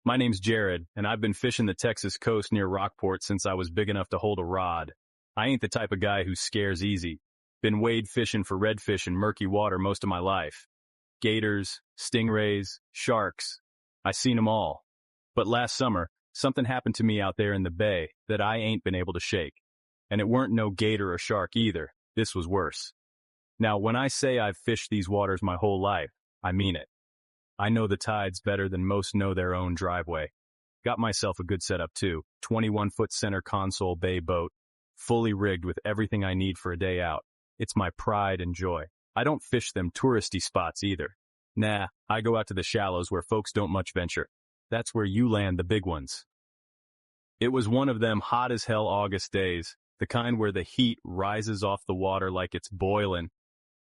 My name's Jared, and I've been fishing the Texas coast near Rockport since I was big enough to hold a rod. I ain't the type of guy who scares easy. Been wade fishing for redfish in murky water most of my life. Gators, stingrays, sharks. I seen 'em all. But last summer, something happened to me out there in the bay that I ain't been able to shake. And it weren't no gator or shark either. This was worse. Now, when I say I've fished these waters my whole life, I mean it. I know the tides better than most know their own driveway. Got myself a good setup too, 21-foot center console bay boat, fully rigged with everything I need for a day out. It's my pride and joy. I don't fish them touristy spots either. Nah, I go out to the shallows where folks don't much venture. That's where you land the big ones. It was one of them hot as hell August days, the kind where the heat rises off the water like it's boiling.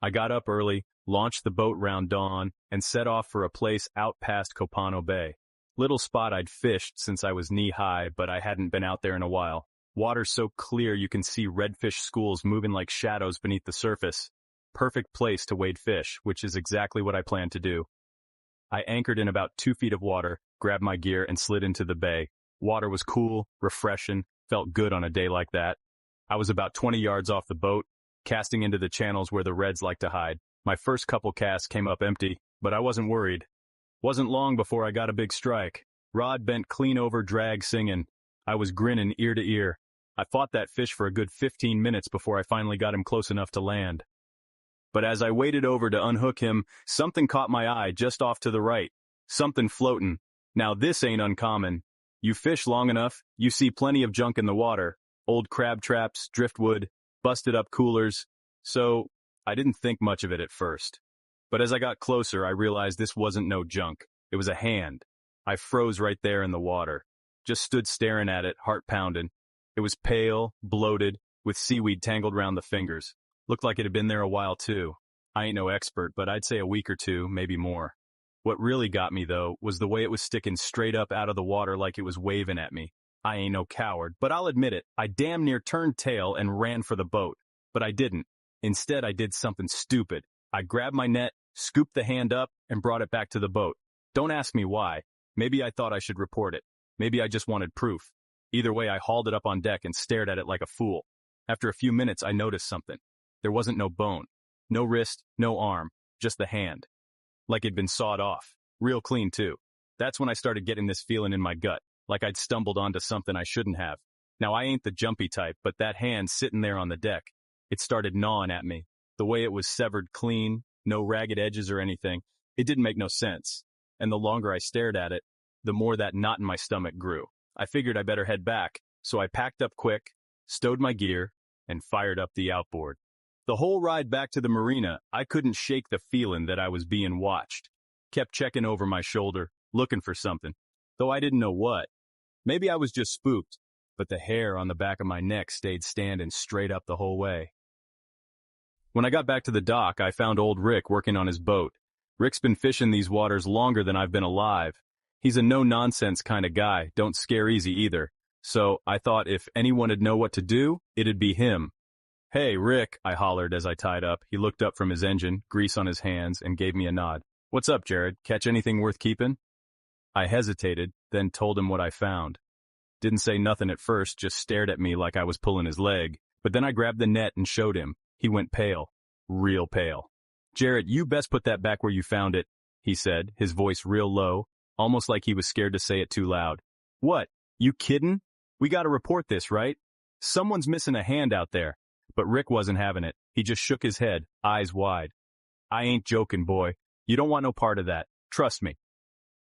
I got up early, launched the boat round dawn, and set off for a place out past Copano Bay. Little spot I'd fished since I was knee-high, but I hadn't been out there in a while. Water so clear you can see redfish schools moving like shadows beneath the surface. Perfect place to wade fish, which is exactly what I planned to do. I anchored in about 2 feet of water, grabbed my gear, and slid into the bay. Water was cool, refreshing, felt good on a day like that. I was about 20 yards off the boat, casting into the channels where the reds like to hide. My first couple casts came up empty, but I wasn't worried. Wasn't long before I got a big strike. Rod bent clean over, drag singing. I was grinning ear to ear. I fought that fish for a good 15 minutes before I finally got him close enough to land. But as I waded over to unhook him, something caught my eye just off to the right. Something floating. Now this ain't uncommon. You fish long enough, you see plenty of junk in the water. Old crab traps, driftwood, busted up coolers. So I didn't think much of it at first. But as I got closer, I realized this wasn't no junk. It was a hand. I froze right there in the water. Just stood staring at it, heart pounding. It was pale, bloated, with seaweed tangled round the fingers. Looked like it had been there a while too. I ain't no expert, but I'd say a week or two, maybe more. What really got me, though, was the way it was sticking straight up out of the water like it was waving at me. I ain't no coward, but I'll admit it, I damn near turned tail and ran for the boat. But I didn't. Instead, I did something stupid. I grabbed my net, scooped the hand up, and brought it back to the boat. Don't ask me why. Maybe I thought I should report it. Maybe I just wanted proof. Either way, I hauled it up on deck and stared at it like a fool. After a few minutes, I noticed something. There wasn't no bone. No wrist, no arm. Just the hand. Like it'd been sawed off. Real clean, too. That's when I started getting this feeling in my gut, like I'd stumbled onto something I shouldn't have. Now, I ain't the jumpy type, but that hand sitting there on the deck, it started gnawing at me. The way it was severed clean, no ragged edges or anything, it didn't make no sense. And the longer I stared at it, the more that knot in my stomach grew. I figured I better head back, so I packed up quick, stowed my gear, and fired up the outboard. The whole ride back to the marina, I couldn't shake the feeling that I was being watched. Kept checking over my shoulder, looking for something, though I didn't know what. Maybe I was just spooked, but the hair on the back of my neck stayed standing straight up the whole way. When I got back to the dock, I found old Rick working on his boat. Rick's been fishing these waters longer than I've been alive. He's a no-nonsense kind of guy, don't scare easy either. So I thought if anyone'd know what to do, it'd be him. "Hey, Rick," I hollered as I tied up. He looked up from his engine, grease on his hands, and gave me a nod. "What's up, Jared? Catch anything worth keeping?" I hesitated, then told him what I found. Didn't say nothing at first, just stared at me like I was pulling his leg. But then I grabbed the net and showed him. He went pale. Real pale. "Jared, you best put that back where you found it," he said, his voice real low, almost like he was scared to say it too loud. "What? You kiddin'? We gotta report this, right? Someone's missing a hand out there." But Rick wasn't having it. He just shook his head, eyes wide. "I ain't joking, boy. You don't want no part of that. Trust me."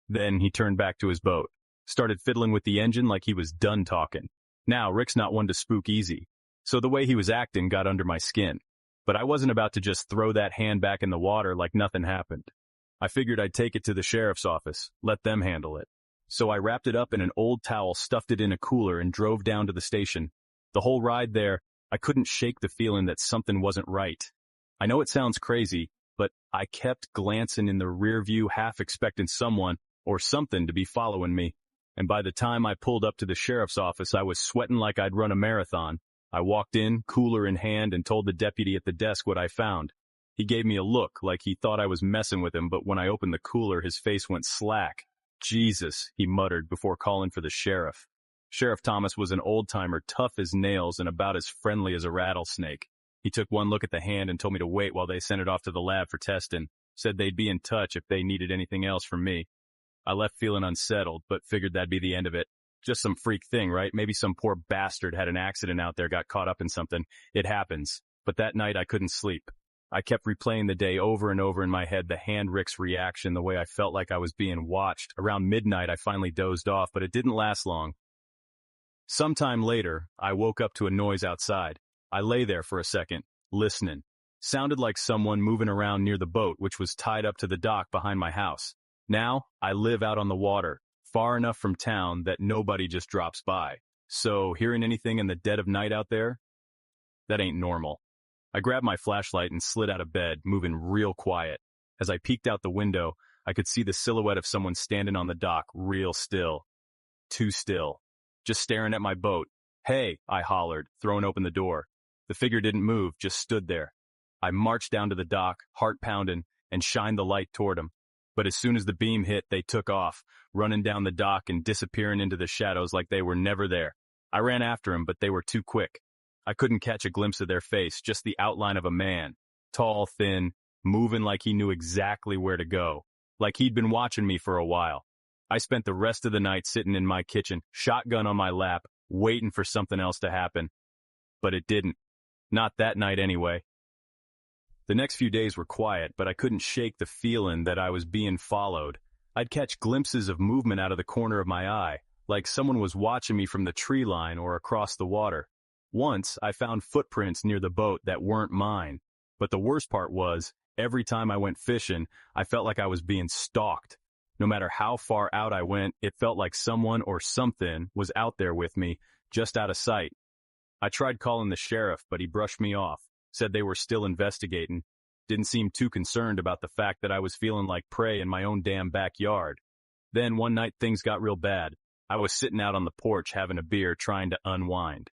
Then he turned back to his boat, started fiddling with the engine like he was done talking. Now, Rick's not one to spook easy, so the way he was acting got under my skin. But I wasn't about to just throw that hand back in the water like nothing happened. I figured I'd take it to the sheriff's office, let them handle it. So I wrapped it up in an old towel, stuffed it in a cooler, and drove down to the station. The whole ride there, I couldn't shake the feeling that something wasn't right. I know it sounds crazy, but I kept glancing in the rear view, half expecting someone or something to be following me. And by the time I pulled up to the sheriff's office, I was sweating like I'd run a marathon. I walked in, cooler in hand, and told the deputy at the desk what I found. He gave me a look like he thought I was messing with him, but when I opened the cooler, his face went slack. Jesus, he muttered before calling for the sheriff. Sheriff Thomas was an old-timer, tough as nails and about as friendly as a rattlesnake. He took one look at the hand and told me to wait while they sent it off to the lab for testing. Said they'd be in touch if they needed anything else from me. I left feeling unsettled, but figured that'd be the end of it. Just some freak thing, right? Maybe some poor bastard had an accident out there, got caught up in something. It happens. But that night I couldn't sleep. I kept replaying the day over and over in my head, the hand Rick's reaction, the way I felt like I was being watched. Around midnight I finally dozed off, but it didn't last long. Sometime later, I woke up to a noise outside. I lay there for a second, listening. Sounded like someone moving around near the boat, which was tied up to the dock behind my house. Now, I live out on the water, far enough from town that nobody just drops by. So, hearing anything in the dead of night out there? That ain't normal. I grabbed my flashlight and slid out of bed, moving real quiet. As I peeked out the window, I could see the silhouette of someone standing on the dock, real still. Too still. Just staring at my boat. "Hey," I hollered, throwing open the door. The figure didn't move, just stood there. I marched down to the dock, heart pounding, and shined the light toward him. But as soon as the beam hit, they took off, running down the dock and disappearing into the shadows like they were never there. I ran after him, but they were too quick. I couldn't catch a glimpse of their face, just the outline of a man. Tall, thin, moving like he knew exactly where to go. Like he'd been watching me for a while. I spent the rest of the night sitting in my kitchen, shotgun on my lap, waiting for something else to happen. But it didn't. Not that night anyway. The next few days were quiet, but I couldn't shake the feeling that I was being followed. I'd catch glimpses of movement out of the corner of my eye, like someone was watching me from the tree line or across the water. Once, I found footprints near the boat that weren't mine. But the worst part was, every time I went fishing, I felt like I was being stalked. No matter how far out I went, it felt like someone or something was out there with me, just out of sight. I tried calling the sheriff, but he brushed me off, said they were still investigating. Didn't seem too concerned about the fact that I was feeling like prey in my own damn backyard. Then one night things got real bad. I was sitting out on the porch having a beer, trying to unwind.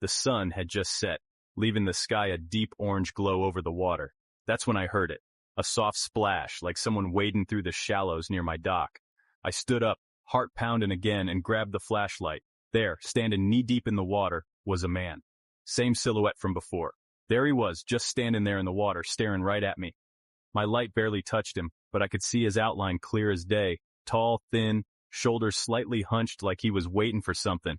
The sun had just set, leaving the sky a deep orange glow over the water. That's when I heard it. A soft splash, like someone wading through the shallows near my dock. I stood up, heart pounding again, and grabbed the flashlight. There, standing knee-deep in the water, was a man. Same silhouette from before. There he was, just standing there in the water, staring right at me. My light barely touched him, but I could see his outline clear as day. Tall, thin, shoulders slightly hunched like he was waiting for something.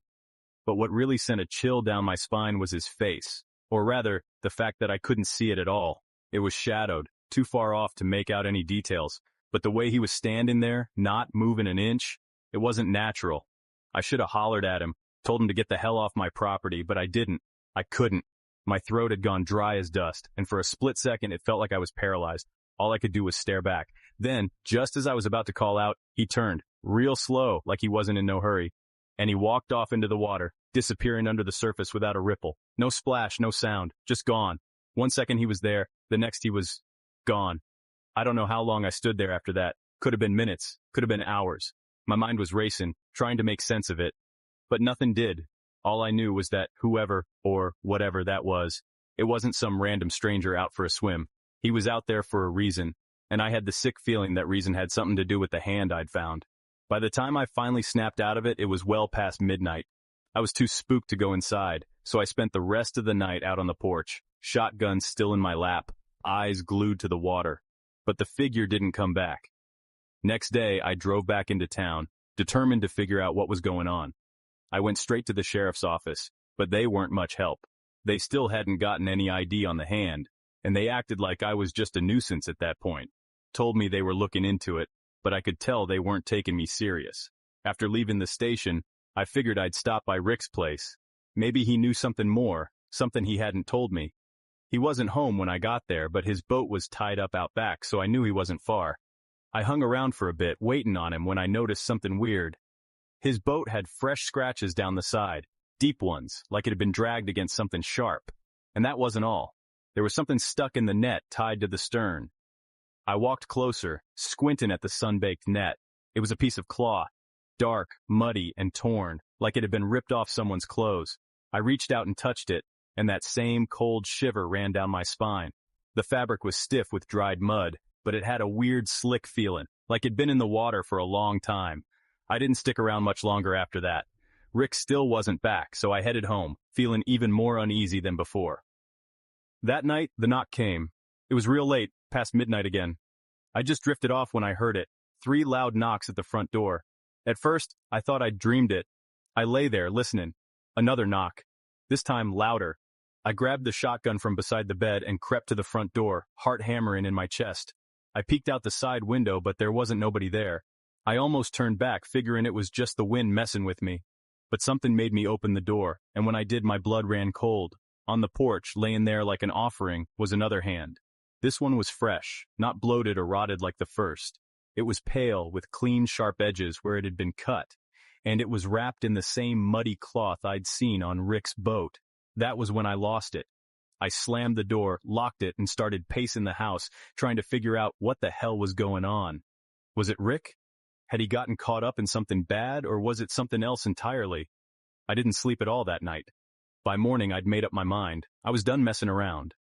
But what really sent a chill down my spine was his face. Or rather, the fact that I couldn't see it at all. It was shadowed, too far off to make out any details. But the way he was standing there, not moving an inch, it wasn't natural. I should have hollered at him, told him to get the hell off my property, but I didn't. I couldn't. My throat had gone dry as dust, and for a split second it felt like I was paralyzed. All I could do was stare back. Then, just as I was about to call out, he turned, real slow, like he wasn't in no hurry. And he walked off into the water, disappearing under the surface without a ripple. No splash, no sound, just gone. 1 second he was there, the next he was gone. I don't know how long I stood there after that. Could have been minutes, could have been hours. My mind was racing, trying to make sense of it. But nothing did. All I knew was that whoever, or whatever that was, it wasn't some random stranger out for a swim. He was out there for a reason, and I had the sick feeling that reason had something to do with the hand I'd found. By the time I finally snapped out of it, it was well past midnight. I was too spooked to go inside, so I spent the rest of the night out on the porch, shotgun still in my lap, eyes glued to the water. But the figure didn't come back. Next day, I drove back into town, determined to figure out what was going on. I went straight to the sheriff's office, but they weren't much help. They still hadn't gotten any ID on the hand, and they acted like I was just a nuisance at that point. Told me they were looking into it, but I could tell they weren't taking me serious. After leaving the station, I figured I'd stop by Rick's place. Maybe he knew something more, something he hadn't told me. He wasn't home when I got there, but his boat was tied up out back, so I knew he wasn't far. I hung around for a bit, waiting on him, when I noticed something weird. His boat had fresh scratches down the side, deep ones, like it had been dragged against something sharp. And that wasn't all. There was something stuck in the net tied to the stern. I walked closer, squinting at the sun-baked net. It was a piece of cloth, dark, muddy, and torn, like it had been ripped off someone's clothes. I reached out and touched it, and that same cold shiver ran down my spine. The fabric was stiff with dried mud, but it had a weird slick feeling, like it'd been in the water for a long time. I didn't stick around much longer after that. Rick still wasn't back, so I headed home, feeling even more uneasy than before. That night, the knock came. It was real late, past midnight again. I just drifted off when I heard it. 3 loud knocks at the front door. At first, I thought I'd dreamed it. I lay there, listening. Another knock. This time, louder. I grabbed the shotgun from beside the bed and crept to the front door, heart hammering in my chest. I peeked out the side window, but there wasn't nobody there. I almost turned back, figuring it was just the wind messing with me. But something made me open the door, and when I did, my blood ran cold. On the porch, laying there like an offering, was another hand. This one was fresh, not bloated or rotted like the first. It was pale, with clean, sharp edges where it had been cut, and it was wrapped in the same muddy cloth I'd seen on Rick's boat. That was when I lost it. I slammed the door, locked it, and started pacing the house, trying to figure out what the hell was going on. Was it Rick? Had he gotten caught up in something bad, or was it something else entirely? I didn't sleep at all that night. By morning, I'd made up my mind. I was done messing around.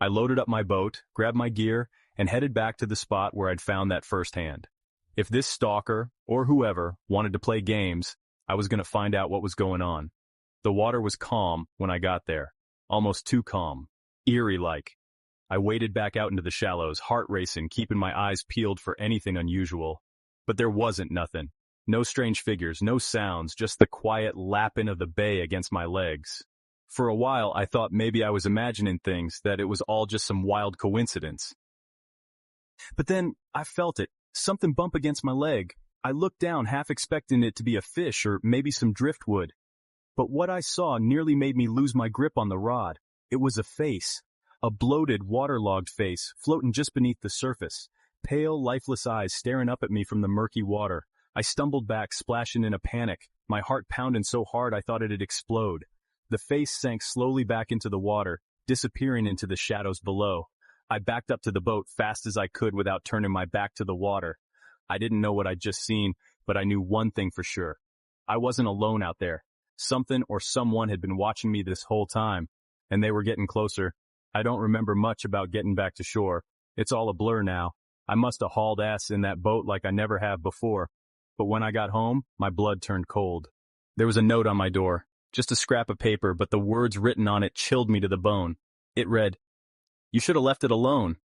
I loaded up my boat, grabbed my gear, and headed back to the spot where I'd found that first hand. If this stalker, or whoever, wanted to play games, I was going to find out what was going on. The water was calm when I got there. Almost too calm. Eerie-like. I waded back out into the shallows, heart racing, keeping my eyes peeled for anything unusual. But there wasn't nothing. No strange figures, no sounds, just the quiet lapping of the bay against my legs. For a while, I thought maybe I was imagining things, that it was all just some wild coincidence. But then, I felt it. Something bump against my leg. I looked down, half expecting it to be a fish or maybe some driftwood. But what I saw nearly made me lose my grip on the rod. It was a face. A bloated, waterlogged face, floating just beneath the surface. Pale, lifeless eyes staring up at me from the murky water. I stumbled back, splashing in a panic, my heart pounding so hard I thought it'd explode. The face sank slowly back into the water, disappearing into the shadows below. I backed up to the boat fast as I could without turning my back to the water. I didn't know what I'd just seen, but I knew one thing for sure. I wasn't alone out there. Something or someone had been watching me this whole time, and they were getting closer. I don't remember much about getting back to shore. It's all a blur now. I must have hauled ass in that boat like I never have before. But when I got home, my blood turned cold. There was a note on my door. Just a scrap of paper, but the words written on it chilled me to the bone. It read, "You should have left it alone.